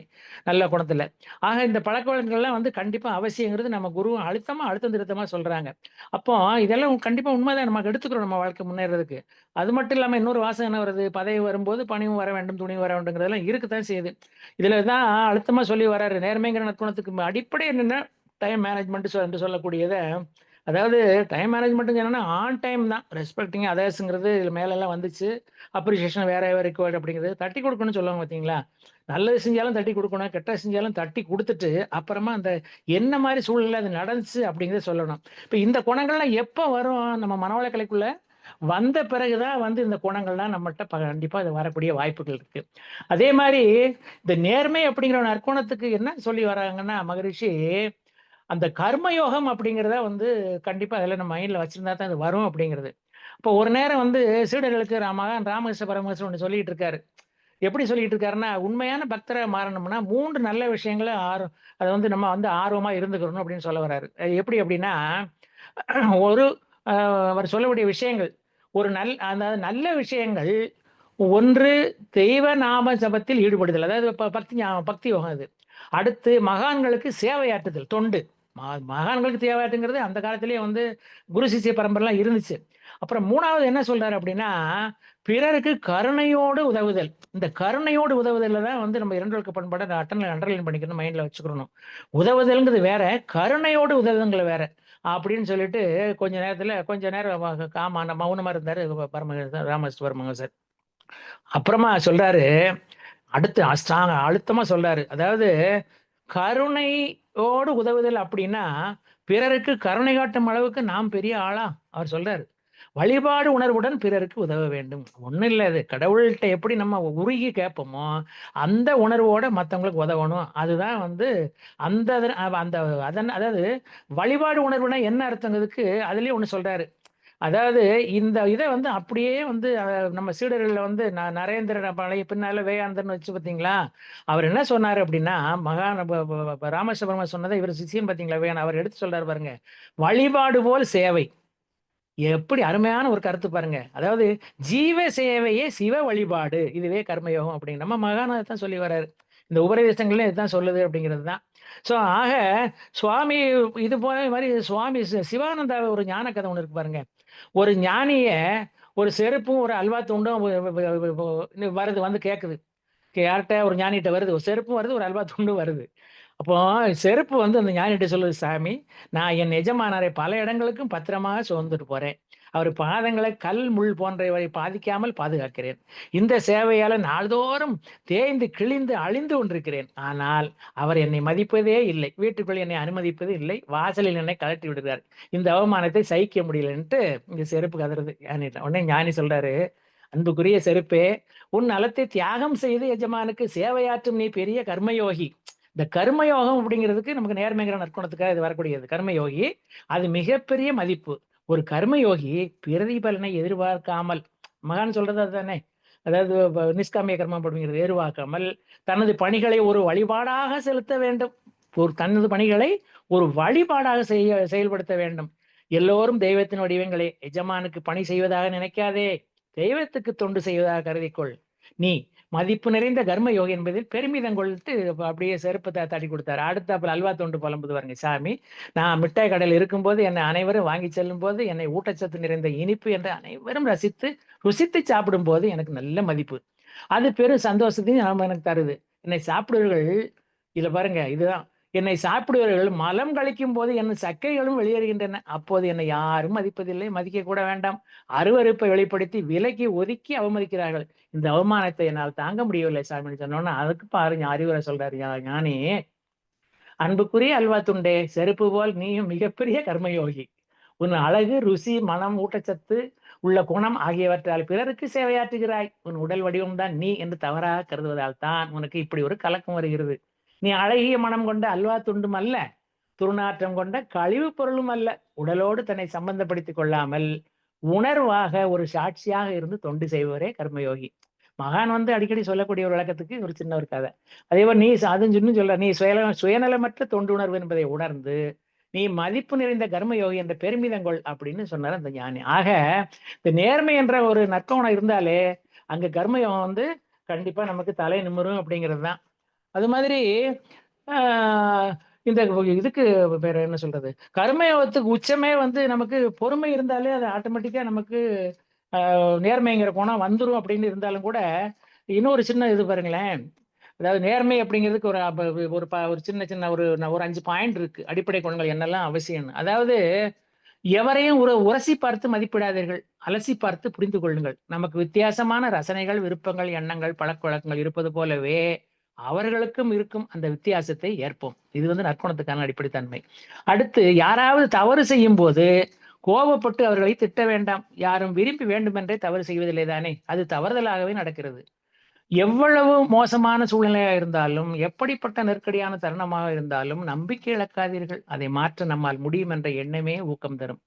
நல்ல குணத்துல. ஆக இந்த பழக்கவழக்கங்கள்லாம் வந்து கண்டிப்பா அவசியங்கிறது நம்ம குரு அழுத்தம் திருத்தமா சொல்றாங்க. அப்போ இதெல்லாம் கண்டிப்பா உண்மைதான், நமக்கு எடுத்துக்கிறோம் நம்ம வாழ்க்கை முன்னேறதுக்கு. அது மட்டும் இல்லாம இன்னொரு வாசகம் என்ன வருது, பதவி வரும்போது பணிவும் வர வேண்டும், துணிவும் வர வேண்டும்ங்கிறதெல்லாம் இருக்கத்தான் செய்யுது. இதுல தான் அழுத்தமா சொல்லி வர்றாரு. நேர்மைங்கிற நற்குணத்துக்கு அடிப்படை என்னன்னா, டைம் மேனேஜ்மெண்ட் என்று சொல்லக்கூடியத, அதாவது டைம் மேனேஜ்மெண்ட்ங்க என்னன்னா, ஆன் டைம் தான். ரெஸ்பெக்டிங் அதர்ஸ்ங்கிறது இதுல மேலலாம் வந்துச்சு. அப்ரிசியேஷன் வேற ரிக்வயர்ட் அப்படிங்கிறது. தட்டி குடுக்கணும்னு சொல்லுவாங்க பார்த்தீங்களா? நல்லது செஞ்சாலும் தட்டி குடுக்கணும், கெட்டது செஞ்சாலும் தட்டி குடுத்துட்டு, அப்புறமா அந்த என்ன மாரி சூழ்நிலையில அது நடந்துச்சு அப்படிங்கிறத சொல்லணும். இப்ப இந்த குணங்கள்லாம் எப்ப வரும் நம்ம மனவளக்கலைக்குள்ள? வந்த பிறகு தான் வந்து இந்த குணங்கள்லாம் நம்மட்ட கண்டிப்பா அது வரக்கூடிய வாய்ப்புகள் இருக்கு. அதே மாரி இந்த நேர்மை அப்படிங்கிற ஒரு நற்குணத்துக்கு என்ன சொல்லி வராங்கன்னா, மகரிஷி அந்த கர்மயோகம் அப்படிங்கிறத வந்து கண்டிப்பா அதில நம்ம மைண்ட்ல வச்சிருந்தா தான் அது வரும் அப்படிங்கிறது. அப்போ ஒரு நேரம் வந்து சீடர்களுக்கு மகான் ராமகிருஷ்ண பரமஹம்சர் ஒண்ணு சொல்லிட்டு இருக்காரு. எப்படி சொல்லிட்டு இருக்காருன்னா, உண்மையான பக்தரா மாறணும்னா 3 நல்ல விஷயங்கள அத வந்து நம்ம வந்து ஆர்வமா இருந்துக்கிறணும் அப்படின்னு சொல்ல வர்றாரு. எப்படி அப்படின்னா, ஒரு அவர் சொல்லக்கூடிய விஷயங்கள், அதாவது நல்ல விஷயங்கள். 1 தெய்வ நாம ஜபத்தில் ஈடுபடுதல். அதாவது பக்தி யோகம் அது. அடுத்து மகான்களுக்கு சேவையாற்றுதல், தொண்டு. மகான்களுக்கு சேவையாற்றுங்கிறது அந்த காலத்திலேயே வந்து குரு சிஷ்ய பரம்பரைலாம் இருந்துச்சு. அப்புறம் 3வது என்ன சொல்றாரு அப்படின்னா, பிறருக்கு கருணையோடு உதவுதல். இந்த கருணையோடு உதவுதல்ல தான் வந்து நம்ம 2 ஒழுக்க பண்பாட அண்டர்லைன் பண்ணிக்கணும், மைண்ட்ல வச்சுக்கிறணும். உதவுதல்ங்கிறது வேற, கருணையோடு உதவுதல்ங்கிறது வேற. அப்படின்னு சொல்லிட்டு கொஞ்ச நேரம் மௌனமா இருந்தாரு ராமகிருஷ்ண பரமஹம்சர். அப்புறமா சொல்றாரு, அடுத்து அழுத்தமா சொல்றாரு. அதாவது கருணையோடு உதவுதல் அப்படின்னா, பிறருக்கு கருணை காட்டும் அளவுக்கு நாம் பெரிய ஆளா? அவர் சொல்றாரு. வழிபாடு உணர்வுடன் பிறருக்கு உதவ வேண்டும். ஒண்ணும் இல்ல அது. கடவுள்ட்ட எப்படி நம்ம உருகி கேட்போமோ, அந்த உணர்வோட மத்தவங்களுக்கு உதவணும். அதுதான் வந்து அந்த அந்த அதாவது வழிபாடு உணர்வுனா என்ன அர்த்தங்கிறதுக்கு அதிலேயே ஒண்ணு சொல்றாரு. அதாவது இந்த இத வந்து அப்படியே வந்து நம்ம சீடர்கள்ல வந்து நரேந்திரன் பழைய பின்னால விவேகானந்தர்ன்னு வச்சு பார்த்தீங்களா? அவர் என்ன சொன்னாரு அப்படின்னா, மகான் ராமகிருஷ்ண பரமஹம்சர் சொன்னத இவர் சிஷ்யன் பார்த்தீங்களா அவர் எடுத்து சொல்றாரு பாருங்க. வழிபாடு போல் சேவை. எப்படி அருமையான ஒரு கருத்து பாருங்க. அதாவது ஜீவ சேவையே சிவ வழிபாடு. இதுவே கர்மயோகம் அப்படிங்க. நம்ம மகான் அதத்தான் சொல்லி வர்றாரு. இந்த உபதேசங்கள்ல இதுதான் சொல்லுது அப்படிங்கிறது தான். ஸோ ஆக சுவாமி இது போல மாரி சுவாமி சிவானந்தா ஒரு ஞான கதை ஒண்ணு இருக்கு பாருங்க. ஒரு ஞானிய ஒரு செருப்பும், ஒரு அல்வா துண்டும் வருது வந்து கேட்குது. யார்ட்ட? ஒரு ஞானிட்ட வருது. ஒரு செருப்பும் வருது, ஒரு அல்வா துண்டும் வருது. அப்போ செருப்பு வந்து அந்த ஞானிகிட்ட சொல்லுது, சாமி நான் என் எஜமானரை பல இடங்களுக்கும் பத்திரமாக சுமந்துட்டு போறேன். அவர் பாதங்களை கல் முள் போன்றவை பாதிக்காமல் பாதுகாக்கிறேன். இந்த சேவையால நாள்தோறும் தேய்ந்து கிழிந்து அழிந்து கொண்டிருக்கிறேன். ஆனால் அவர் என்னை மதிப்பதே இல்லை. வீட்டுக்குள் என்னை அனுமதிப்பது இல்லை. வாசலில் என்னை கழட்டி விடுகிறார். இந்த அவமானத்தை சகிக்க முடியலன்ட்டு இந்த செருப்பு கதறது ஞானிட்ட. உடனே ஞானி சொல்றாரு, அன்புக்குரிய செருப்பே, உன் நலத்தை தியாகம் செய்து எஜமானுக்கு சேவையாற்றும் நீ பெரிய கர்மயோகி. இந்த கர்மயோகம் அப்படிங்கிறதுக்கு நமக்கு நேர்மைங்கிற நற்குணத்துக்காக இது வரக்கூடியது. கர்மயோகி அது மிகப்பெரிய மதிப்பு. ஒரு கர்மயோகி பிரதிபலனை எதிர்பார்க்காமல், மகான் சொல்றது அதுதானே, அதாவது நிஷ்காமிய கர்மம் அப்படிங்கிறது எதிர்பார்க்காமல் தனது பணிகளை ஒரு வழிபாடாக செலுத்த வேண்டும். தனது பணிகளை ஒரு வழிபாடாக செயல்படுத்த வேண்டும். எல்லோரும் தெய்வத்தின் வடிவங்களே. எஜமானுக்கு பணி செய்வதாக நினைக்காதே, தெய்வத்துக்கு தொண்டு செய்வதாக கருதிக்கொள். நீ மதிப்பு நிறைந்த கர்ம யோகி என்பதில் பெருமிதம் கொள்ளிட்டு அப்படியே செருப்பத்தை தட்டி கொடுத்தாரு. அடுத்தாப்புல அல்வா தொண்டு புலம்புது பாருங்க, சாமி நான் மிட்டாய் கடையில் இருக்கும்போது என்னை அனைவரும் வாங்கி செல்லும் போது என்னை ஊட்டச்சத்து நிறைந்த இனிப்பு என்று அனைவரும் ருசித்து சாப்பிடும் போது எனக்கு நல்ல மதிப்பு, அது பெரும் சந்தோஷத்தையும் எனக்கு தருது. என்னை சாப்பிடுவர்கள், இதுல பாருங்க இதுதான், என்னை சாப்பிடுவர்கள் மலம் கழிக்கும் போது என் சக்கைகளும் வெளியேறுகின்றன. அப்போது என்னை யாரும் மதிப்பதில்லை, மதிக்க கூட வேண்டாம். அருவருப்பை வெளிப்படுத்தி விலக்கி ஒதுக்கி அவமதிக்கிறார்கள். இந்த அவமானத்தை என்னால் தாங்க முடியவில்லை சாமி சொன்னோன்னா, அதுக்கு பாருங்க அறிவுரை சொல்றாரு ஞானி, அன்புக்குரிய அல்வா துண்டே, செருப்பு போல் நீயும் மிகப்பெரிய கர்மயோகி. உன் அழகு, ருசி, மனம், ஊட்டச்சத்து உள்ள குணம் ஆகியவற்றால் பிறருக்கு சேவையாற்றுகிறாய். உன் உடல் வடிவம்தான் நீ என்று தவறாக கருதுவதால் தான் உனக்கு இப்படி ஒரு கலக்கம் வருகிறது. நீ அழகிய மனம் கொண்ட அல்வா துண்டும் அல்ல, துர்நாற்றம் கொண்ட கழிவு பொருளும் அல்ல. உடலோடு தன்னை சம்பந்தப்படுத்திக் கொள்ளாமல் உணர்வாக ஒரு சாட்சியாக இருந்து தொண்டு செய்வரே கர்மயோகி. மகான் வந்து அடிக்கடி சொல்லக்கூடிய ஒரு விளக்கத்துக்கு ஒரு சின்ன ஒரு கதை. அதே போல் நீ அதுன்னு சொல்ல, நீ சுயநலமற்ற தொண்டு உணர்வு என்பதை உணர்ந்து நீ மதிப்பு நிறைந்த கர்மயோகி என்ற பெருமிதங்கொள் அப்படின்னு சொன்னார் அந்த ஞானி. ஆக இந்த நேர்மை என்ற ஒரு நற்கோணம் இருந்தாலே அங்க கர்மயோகம் வந்து கண்டிப்பா நமக்கு தலை நிமிரும் அப்படிங்கிறது தான். அது மாதிரி இந்த இதுக்கு வேற என்ன சொல்றது, கர்மயோகத்துக்கு உச்சமே வந்து நமக்கு பொறுமை இருந்தாலே அது ஆட்டோமேட்டிக்கா நமக்கு நேர்மைங்கிற குணம் வந்துடும் அப்படின்னு இருந்தாலும் கூட, இன்னொரு சின்ன இது பாருங்களேன். அதாவது நேர்மை அப்படிங்கிறதுக்கு ஒரு சின்ன சின்ன ஒரு 5 பாயிண்ட் இருக்கு. அடிப்படை குணங்கள் என்னெல்லாம் அவசியம். அதாவது எவரையும் உரசி பார்த்து மதிப்பிடாதீர்கள், அலசி பார்த்து புரிந்து கொள்ளுங்கள். நமக்கு வித்தியாசமான ரசனைகள், விருப்பங்கள், எண்ணங்கள், பழக்க வழக்கங்கள் இருப்பது போலவே அவர்களுக்கும் இருக்கும். அந்த வித்தியாசத்தை ஏற்போம். இது வந்து நற்குணத்துக்கான அடிப்படை தன்மை. அடுத்து, யாராவது தவறு செய்யும் போது கோபப்பட்டு அவர்களை திட்ட வேண்டாம். யாரும் விரும்பி வேண்டுமென்றே தவறு செய்வதில்லை தானே, அது தவறுதலாகவே நடக்கிறது. எவ்வளவு மோசமான சூழ்நிலையா இருந்தாலும், எப்படிப்பட்ட நெருக்கடியான தருணமாக இருந்தாலும் நம்பிக்கை இழக்காதீர்கள். அதை மாற்ற நம்மால் முடியும் என்ற எண்ணமே ஊக்கம் தரும்.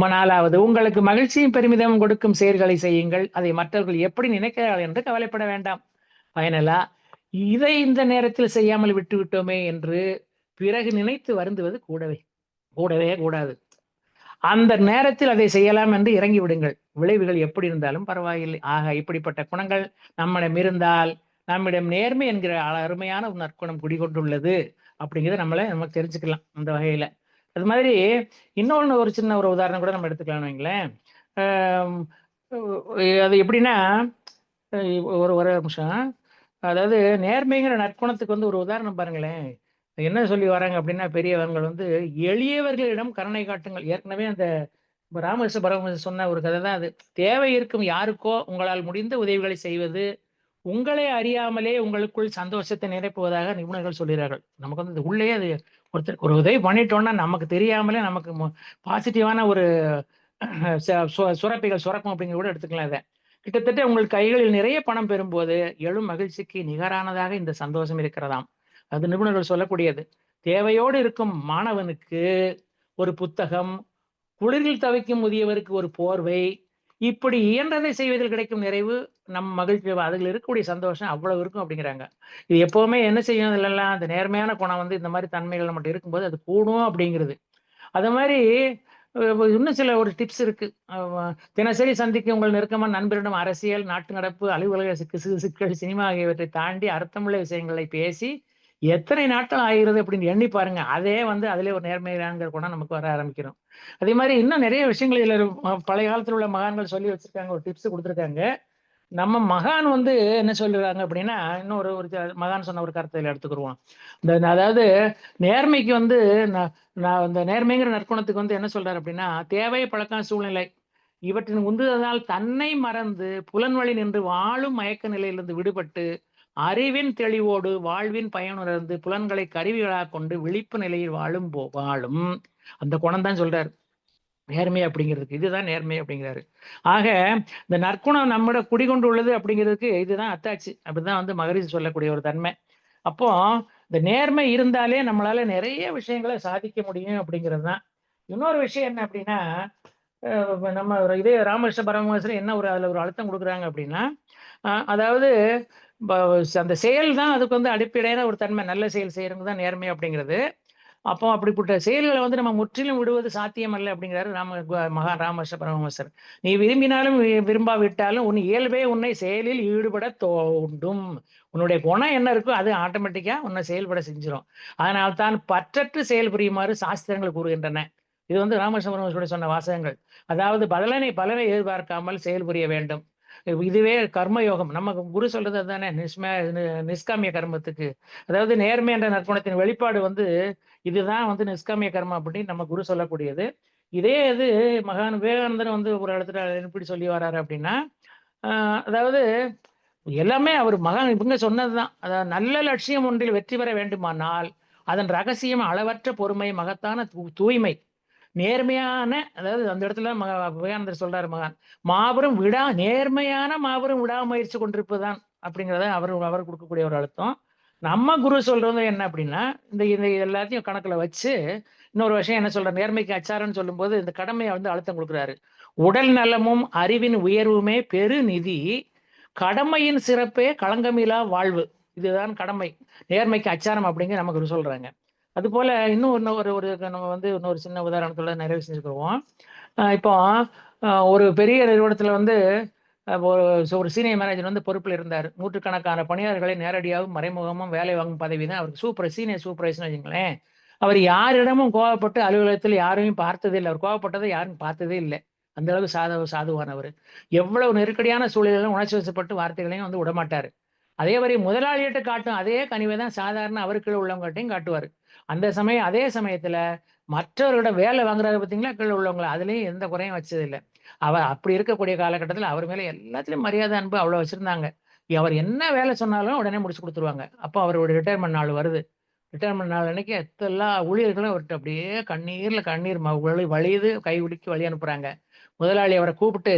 4வது, உங்களுக்கு மகிழ்ச்சியும் பெருமிதமும் கொடுக்கும் செயல்களை செய்யுங்கள். அதை மற்றவர்கள் எப்படி நினைக்கிறார்கள் என்று கவலைப்பட வேண்டாம். பயனலா, இதை இந்த நேரத்தில் செய்யாமல் விட்டு விட்டோமே என்று பிறகு நினைத்து வருந்துவது கூடவே கூடாது. அந்த நேரத்தில் அதை செய்யலாம் என்று இறங்கி விடுங்கள். விளைவுகள் எப்படி இருந்தாலும் பரவாயில்லை. ஆக இப்படிப்பட்ட குணங்கள் நம்மிடம் இருந்தால் நம்மிடம் நேர்மை என்கிற அருமையான ஒரு நற்குணம் குடிகொண்டுள்ளது அப்படிங்கிறத நமக்கு தெரிஞ்சுக்கலாம் அந்த வகையில. அது மாதிரி இன்னொன்று ஒரு சின்ன ஒரு உதாரணம் கூட நம்ம எடுத்துக்கலாம்னு வைங்களேன். அது எப்படின்னா, ஒரு நிமிஷம். அதாவது நேர்மைங்கிற நற்குணத்துக்கு வந்து ஒரு உதாரணம் பாருங்களேன். என்ன சொல்லி வராங்க அப்படின்னா, பெரியவர்கள் வந்து எளியவர்களிடம் கருணை காட்டுங்கள். ஏற்கனவே அந்த ராமகிருஷ்ண பரமஹம்சர் சொன்ன ஒரு கதை தான் அது. தேவை இருக்கும் யாருக்கோ உங்களால் முடிந்த உதவிகளை செய்வது உங்களை அறியாமலே உங்களுக்குள் சந்தோஷத்தை நிரப்புவதாக நிபுணர்கள் சொல்கிறார்கள். நமக்கு வந்து உள்ளே அது ஒருத்தருக்கு ஒரு உதவி பண்ணிட்டோம்னா நமக்கு தெரியாமலே நமக்கு பாசிட்டிவான ஒரு சுரப்பிகள் சுரக்கும் அப்படிங்கிற கூட எடுத்துக்கலாம். இதை கிட்டத்தட்ட உங்கள் கைகளில் நிறைய பணம் பெறும்போது எழும் மகிழ்ச்சிக்கு நிகரானதாக இந்த சந்தோஷம் இருக்கிறதாம். அது நிபுணர்கள் சொல்லக்கூடியது. தேவையோடு இருக்கும் மாணவனுக்கு ஒரு புத்தகம், குளிரில் தவிக்கும் முதியவருக்கு ஒரு போர்வை, இப்படி இயன்றதை செய்வதில் கிடைக்கும் நிறைவு நம் மகிழ்ச்சி, அதில் இருக்கக்கூடிய சந்தோஷம் அவ்வளவு இருக்கும் அப்படிங்கிறாங்க. இது எப்பவுமே என்ன செய்யும், இல்லைல்லாம் அந்த நேர்மையான குணம் வந்து இந்த மாதிரி தன்மைகள் நம்மகிட்ட இருக்கும்போது அது கூடும் அப்படிங்கிறது. அது மாதிரி இன்னும் சில ஒரு டிப்ஸ் இருக்கு. தினசரி சந்திக்கும் உங்கள் நெருக்கமான நண்பரிடம் அரசியல், நாட்டு நடப்பு, அலுவலக சிக்கல், சினிமா ஆகியவற்றை தாண்டி அர்த்தமுள்ள விஷயங்களை பேசி எத்தனை நாட்கள் ஆகிறது அப்படின்னு எண்ணி பாருங்க. அதே வந்து அதிலே ஒரு நேர்மையாங்கிற குணம் நமக்கு வர ஆரம்பிக்கிறோம். அதே மாதிரி இன்னும் நிறைய விஷயங்கள் இதுல பழைய காலத்தில் உள்ள மகான்கள் சொல்லி வச்சிருக்காங்க, ஒரு டிப்ஸ் கொடுத்துருக்காங்க. நம்ம மகான் வந்து என்ன சொல்லுறாங்க அப்படின்னா, இன்னொரு ஒரு மகான் சொன்ன ஒரு கருத்தை இதுல எடுத்துக்கிருவோம். அதாவது நேர்மைக்கு வந்து நான் நான் இந்த நேர்மைங்கிற நற்குணத்துக்கு வந்து என்ன சொல்றாரு அப்படின்னா, தேவை, பழக்கம், சூழ்நிலை இவற்றின் உந்துதலால் தன்னை மறந்து புலன்வழி நின்று வாழும் மயக்க நிலையிலிருந்து விடுபட்டு அறிவின் தெளிவோடு வாழ்வின் பயனுணர்ந்து புலன்களை கருவிகளாக கொண்டு விழிப்பு நிலையில் வாழும் அந்த குணம் தான் சொல்றாரு நேர்மை அப்படிங்கிறதுக்கு. இதுதான் நேர்மை அப்படிங்கிறாரு. ஆக இந்த நற்குணம் நம்மிட குடிகொண்டு உள்ளது அப்படிங்கிறதுக்கு இதுதான் அத்தாட்சி. அப்படிதான் வந்து மகரிஷி சொல்லக்கூடிய ஒரு தன்மை. அப்போ இந்த நேர்மை இருந்தாலே நம்மளால நிறைய விஷயங்களை சாதிக்க முடியும் அப்படிங்கிறது தான். இன்னொரு விஷயம் என்ன அப்படின்னா, நம்ம இதே ராமகிருஷ்ண பரமஹம்சர் என்ன ஒரு அதுல ஒரு அழுத்தம் கொடுக்குறாங்க அப்படின்னா, அதாவது அந்த செயல் தான் அதுக்கு வந்து அடிப்படையான ஒரு தன்மை. நல்ல செயல் செய்யறது தான் நேர்மை அப்படிங்கிறது. அப்போ அப்படிப்பட்ட செயல்களை வந்து நம்ம முற்றிலும் விடுவது சாத்தியமல்ல அப்படிங்கிறாரு மகான் ராமகிருஷ்ண பரமஹம்சர். நீ விரும்பினாலும் விரும்பாவிட்டாலும் உன் இயல்பே உன்னை செயலில் ஈடுபட தோண்டும். உன்னுடைய குணம் என்ன இருக்கோ அது ஆட்டோமேட்டிக்கா உன்னை செயல்பட செஞ்சிடும். அதனால் தான் பற்றற்று செயல்புரியுமாறு சாஸ்திரங்கள் கூறுகின்றன. இது வந்து ராமகிருஷ்ண பரமஹம்சருடைய சொன்ன வாசகங்கள். அதாவது பலனை எதிர்பார்க்காமல் செயல்புரிய வேண்டும். இதுவே கர்மயோகம். நம்ம குரு சொல்றது அதுதானே, நிஷ்காமிய கர்மத்துக்கு. அதாவது நேர்மை என்ற நற்குணத்தின் வெளிப்பாடு வந்து இதுதான் வந்து நிஷ்காமிய கர்மம் அப்படின்னு நம்ம குரு சொல்லக்கூடியது. இதே இது மகான் விவேகானந்தர் வந்து ஒரு இடத்துல எப்படி சொல்லி வர்றாரு அப்படின்னா, அதாவது எல்லாமே அவர் மகான் இவங்க சொன்னதுதான். அதாவது நல்ல லட்சியம் ஒன்றில் வெற்றி பெற வேண்டுமானால் அதன் ரகசியம் அளவற்ற பொறுமை, மகத்தான தூய்மை, நேர்மையான, அதாவது அந்த இடத்துல விவேகானந்தர் சொல்றாரு மகான், நேர்மையான மாபெரும் விடாமுயற்சி கொண்டிருப்பதுதான் அப்படிங்கிறத அவர் கொடுக்கக்கூடிய ஒரு அழுத்தம். நம்ம குரு சொல்றது என்ன அப்படின்னா, இந்த இந்த எல்லாத்தையும் கணக்குல வச்சு இன்னொரு விஷயம் என்ன சொல்ற, நேர்மைக்கு அச்சாரன்னு சொல்லும்போது இந்த கடமையை வந்து அழுத்தம் கொடுக்குறாரு. உடல் நலமும் அறிவின் உயர்வுமே பெருநிதி, கடமையின் சிறப்பே களங்கமிலா வாழ்வு. இதுதான் கடமை, நேர்மைக்கு அச்சாரம் அப்படிங்கிற நம்ம குரு சொல்றாங்க. அது போல இன்னும் ஒரு ஒரு நம்ம வந்து இன்னொரு சின்ன உதாரணத்தோட நிறைவு செஞ்சுக்குருவோம். இப்போ ஒரு பெரிய நிறுவனத்துல வந்து ஒரு சீனியர் மேனேஜர் வந்து பொறுப்பில் இருந்தார். நூற்றுக்கணக்கான பணியாளர்களை நேரடியாகவும் மறைமுகமும் வேலை வாங்கும் பதவி தான் அவருக்கு. சீனியர் சூப்பர்வைசர்னு வச்சுங்களேன். அவர் யாரிடமும் கோவப்பட்டு அலுவலகத்தில் யாரையும் பார்த்ததே இல்லை. அவர் கோவப்பட்டதை யாரும் பார்த்ததே இல்லை. அந்த அளவு சாதுவானவர். எவ்வளவு நெருக்கடியான சூழலிலும் உணர்ச்சி வசப்பட்டு வார்த்தைகளையும் வந்து விடமாட்டார். அதே மாதிரி முதலாளியிட்ட காட்டும் அதே கனிவை தான் சாதாரண அவருக்குள்ள உள்ளவங்ககிட்டையும் காட்டுவார். அதே சமயத்துல மற்றவர்களிடம் வேலை வாங்குறாரு பார்த்தீங்களா, கீழே உள்ளவங்கள, அதுலயும் எந்த குறையும் வச்சதில்லை. அவர் அப்படி இருக்கக்கூடிய காலகட்டத்தில் அவர் மேல எல்லாத்துலயும் மரியாதை, அன்பு அவ்வளவு வச்சிருந்தாங்க. அவர் என்ன வேலை சொன்னாலும் உடனே முடிச்சு கொடுத்துருவாங்க. அப்போ அவருடைய ரிட்டையர்மெண்ட் நாள் வருது. ரிட்டையர்மெண்ட் நாள் அன்னைக்கு எல்லா ஊழியர்களும் அவர்கிட்ட அப்படியே கண்ணீர் வழியுது, கை உலுக்கி வழி அனுப்புறாங்க. முதலாளி அவரை கூப்பிட்டு,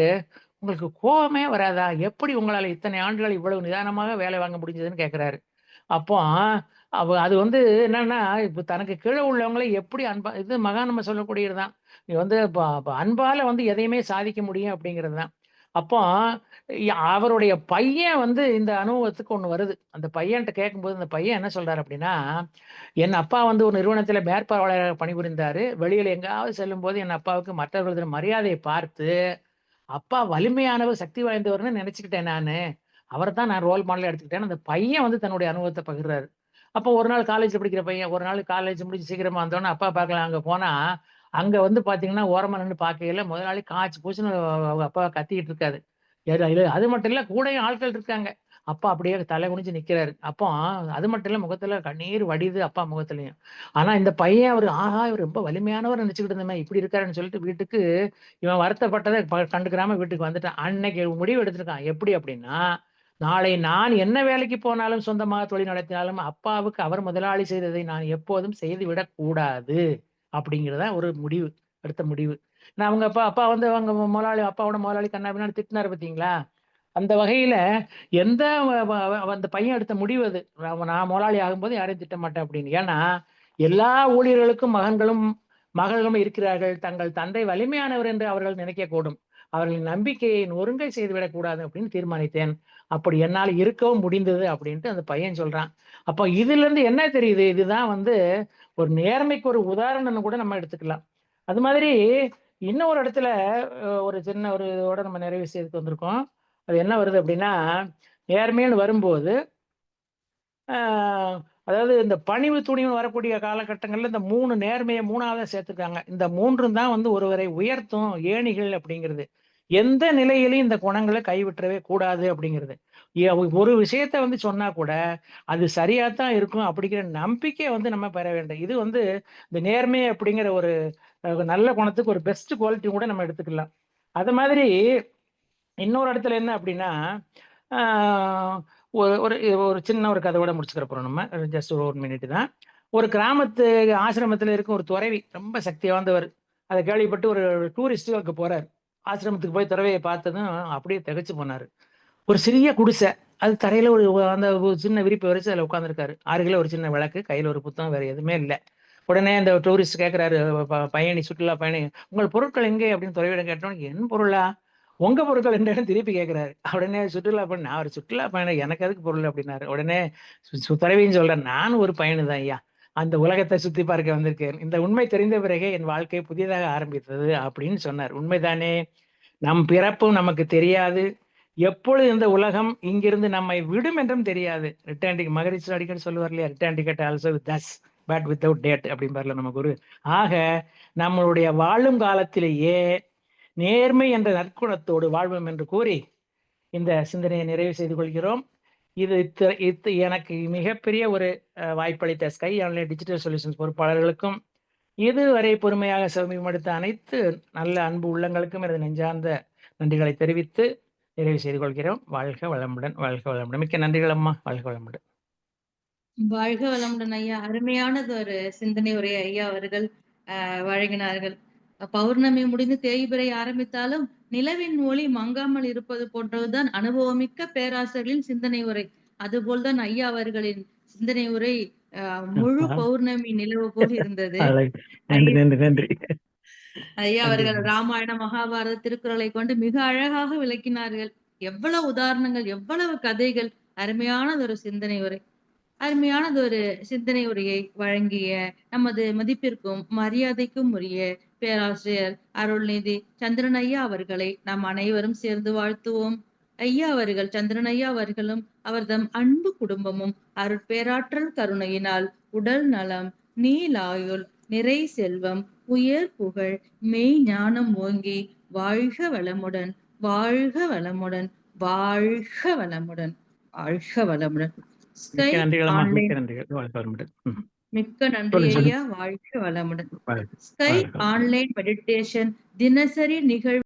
உங்களுக்கு கோபமே வராதா? எப்படி உங்களால இத்தனை ஆண்டுகள் இவ்வளவு நிதானமாக வேலை வாங்க முடிஞ்சதுன்னு கேட்கிறாரு. அப்போ அது வந்து என்னன்னா, இப்ப தனக்கு கீழே உள்ளவங்கள எப்படி இது மகான் நம்ம சொல்லக்கூடியதுதான். நீ வந்து அன்பால வந்து எதையுமே சாதிக்க முடியும் அப்படிங்கிறது தான். அப்போ அவருடைய பையன் வந்து இந்த அனுபவத்துக்கு ஒண்ணு வருது. அந்த பையன்ட்ட கேட்கும்போது அந்த பையன் என்ன சொல்றாரு அப்படின்னா, என் அப்பா வந்து ஒரு நிறுவனத்தில மேற்பார்வையாளராக பணிபுரிந்தாரு. வெளியில எங்காவது செல்லும்போது என் அப்பாவுக்கு மற்றவர்களது மரியாதையை பார்த்து, அப்பா வலிமையானவர், சக்தி வாய்ந்தவர்ன்னு நினைச்சுக்கிட்டேன் நானு. அவரத்தான் நான் ரோல் மாடலா எடுத்துக்கிட்டேன்னு அந்த பையன் வந்து தன்னுடைய அனுபவத்த பகிர்றாரு. அப்போ ஒரு நாள் காலேஜ்ல படிக்கிற பையன், ஒரு நாள் காலேஜ் முடிச்சு சீக்கிரமா வந்தோனே அப்பா பார்க்கலாம் அங்க போனா, அங்க வந்து பார்த்தீங்கன்னா, ஓரமா நின்னு பார்க்கையில முதலாளி காய்ச்சு பூச்சுன்னு அவங்க அப்பா கத்திக்கிட்டு இருக்காரு. அது மட்டும் இல்ல, கூடயும் ஆட்கள் இருக்காங்க. அப்பா அப்படியே தலை குனிஞ்சு நிக்கிறாரு. அப்போ அது மட்டும் இல்ல, முகத்துல கண்ணீர் வடியுது அப்பா முகத்துலயும். ஆனா இந்த பையன் ஆஹா! இவர் ரொம்ப வலிமையானவர் நினைச்சுக்கிட்டு இருந்தோமே, இப்படி இருக்காருன்னு சொல்லிட்டு வீட்டுக்கு இவன் வருத்தப்பட்டத கண்டுக்கிறாம வீட்டுக்கு வந்துட்டான். அன்னைக்கு முடிவு எடுத்திருக்கான். எப்படி அப்படின்னா, நாளை நான் என்ன வேலைக்கு போனாலும், சொந்தமாக தொழில் நடத்தினாலும், அப்பாவுக்கு அவர் முதலாளி செய்ததை நான் எப்போதும் செய்துவிடக் கூடாது. அப்படிங்கிறது தான் ஒரு முடிவு. அடுத்த முடிவு. நான் அவங்க அப்பா அப்பா வந்து அவங்க அப்பாவோட முதலாளி கன்னா பின்னான்னு திட்டினாரு பார்த்தீங்களா? அந்த வகையில எந்த அந்த பையன் எடுத்த முடிவு அது. நான் முதலாளி ஆகும்போது யாரையும் திட்ட மாட்டேன் அப்படின்னு. ஏன்னா, எல்லா ஊழியர்களுக்கும் மகள்களும் இருக்கிறார்கள். தங்கள் தந்தை வலிமையானவர் என்று அவர்கள் நினைக்கக்கூடும். அவர்களின் நம்பிக்கையை நொறுங்கை செய்துவிடக் கூடாது அப்படின்னு தீர்மானித்தேன். அப்படி என்னால இருக்கவும் முடிந்தது அப்படின்ட்டு அந்த பையன் சொல்றான். அப்போ இதிலிருந்து என்ன தெரியுது? இதுதான் வந்து ஒரு நேர்மைக்கு ஒரு உதாரணம்னு கூட நம்ம எடுத்துக்கலாம். அது மாதிரி இன்னொரு இடத்துல ஒரு சின்ன ஒரு இதோட நம்ம நிறைவு செய்துக்கு வந்திருக்கோம். அது என்ன வருது அப்படின்னா, நேர்மைன்னு வரும்போது, ஆ அதாவது இந்த பணிவு, துணிவு வரக்கூடிய காலகட்டங்கள்ல இந்த 3 நேர்மைய 3வதா சேர்த்துருக்காங்க. இந்த 3ம் தான் வந்து ஒருவரை உயர்த்தும் ஏணிகள் அப்படிங்கிறது. எந்த நிலையிலும் இந்த குணங்களை கைவிட்டுறவே கூடாது அப்படிங்கிறது. ஒரு விஷயத்த வந்து சொன்னா கூட, அது சரியா தான் இருக்கும் அப்படிங்கிற நம்பிக்கைய வந்து நம்ம பெற வேண்டும். இது வந்து இந்த நேர்மை அப்படிங்கிற ஒரு நல்ல குணத்துக்கு ஒரு பெஸ்ட் குவாலிட்டி கூட நம்ம எடுத்துக்கலாம். அது மாதிரி இன்னொரு இடத்துல என்ன அப்படின்னா, ஆ ஒரு ஒரு ஒரு சின்ன ஒரு கதையோட முடிச்சுக்கிற போறோம் நம்ம. ஜஸ்ட் ஒரு 1 மினிட் தான். ஒரு கிராமத்து ஆசிரமத்தில இருக்கும் ஒரு துறவி, ரொம்ப சக்தி வாய்ந்தவர். அத கேள்விப்பட்டு ஒரு டூரிஸ்ட் அங்க போறாரு. ஆசிரமத்துக்கு போய் துறவிய பார்த்ததும் அப்படியே திகைச்சு போனாரு. ஒரு சிறிய குடிசை. அது தரையில ஒரு அந்த ஒரு சின்ன விரிப்பு விரிச்சு அதில உட்கார்ந்திருக்காரு. அருகில ஒரு சின்ன விளக்கு, கையில ஒரு புத்தகம், வேற எதுவுமே இல்ல. உடனே அந்த டூரிஸ்ட் கேட்கிறாரு, பயணி, சுற்றுலா பயணி, "உங்கள் பொருட்கள் எங்கே?" அப்படின்னு துறவியிடம் கேட்டோனே, "என் பொருளா? உங்க பொருட்கள் என்னன்னு?" திருப்பி கேட்கிறாரு. உடனே சுற்றுலா பயணி, "நான் ஒரு சுற்றுலா பயணி, எனக்கு எதுக்கு பொருள்?" அப்படின்னாரு. உடனே துறவியும் சொல்றார், "நானும் ஒரு பயணி தான் ஐயா. அந்த உலகத்தை சுத்தி பார்க்க வந்திருக்கேன். இந்த உண்மை தெரிந்த பிறகே என் வாழ்க்கை புதியதாக ஆரம்பித்தது." அப்படின்னு சொன்னார். உண்மைதானே? நம் பிறப்பும் நமக்கு தெரியாது. எப்பொழுது இந்த உலகம் இங்கிருந்து நம்மை விடும் என்றும் தெரியாது. ரிட்டர்ன் டிக்கெட் மகரிஷி அடிக்கடி சொல்லுவார் இல்லையா? Return ticket also with us but without date அப்படிம்பார்ல நம்ம குரு. ஆக நம்மளுடைய வாழும் காலத்திலேயே நேர்மை என்ற நற்குணத்தோடு வாழ்வோம் என்று கூறி இந்த சிந்தனையை நிறைவு செய்து கொள்கிறோம். இது எனக்கு மிகப்பெரிய ஒரு வாய்ப்பளித்த ஸ்கை ஆன்லைன் டிஜிட்டல் சொல்யூஷன்ஸ் பொறுப்பாளர்களுக்கும், இதுவரை பொறுமையாக செவிமடுத்த அனைத்து நல்ல அன்பு உள்ளங்களுக்கும் எனது நெஞ்சார்ந்த நன்றிகளை தெரிவித்து நிறைவு செய்து கொள்கிறோம். வாழ்க வளமுடன், வாழ்க வளமுடன். மிக்க நன்றிகள் அம்மா. வாழ்க வளமுடன். வாழ்க வளமுடன் ஐயா. அருமையானது ஒரு சிந்தனை உரை ஐயா அவர்கள் வழங்கினார்கள். பௌர்ணமி முடிந்து தேய்பிறை ஆரம்பித்தாலும் நிலவின் ஒளி மங்காமல் இருப்பது போன்றதுதான் அனுபவமிக்க பேராசிரியர்களின் சிந்தனை உரை. அதுபோல்தான் ஐயா அவர்களின் சிந்தனை உரை முழு பௌர்ணமி நிலவு போல் இருந்தது. நன்றி, நன்றி, நன்றி. ஐயா அவர்கள் ராமாயண, மகாபாரத, திருக்குறளை கொண்டு மிக அழகாக விளக்கினார்கள். எவ்வளவு உதாரணங்கள், எவ்வளவு கதைகள், அருமையானது ஒரு சிந்தனை உரை. அருமையானது ஒரு சிந்தனை உரையை வழங்கிய நமது மதிப்பிற்கும் மரியாதைக்கும் உரிய பேராசிரியர் அருள்நிதி சந்திரன் ஐயா அவர்களை நாம் அனைவரும் சேர்ந்து வாழ்த்துவோம். ஐயா அவர்கள், சந்திரன் ஐயா அவர்களும் அவர்தம் அன்பு குடும்பமும் அருட்பேராற்றல் கருணையினால் உடல் நலம், நீலாயுள், நிறை செல்வம், உயர் புகழ், மெய் ஞானம் ஓங்கி வாழ்க வளமுடன், வாழ்க வளமுடன், வாழ்க வளமுடன், வாழ்க வளமுடன். ஸ்கை மிக்க நன்றிகளம்மா. மிக்க ஆன்லைன் நன்றிகள். வாழ்க வளமுடன். மிக்க நன்றி ஐயா. வாழ்க வளமுடன். ஸ்கை வாழ்க. ஆன்லைன் மெடிடேஷன் தினசரி நிகழ்வு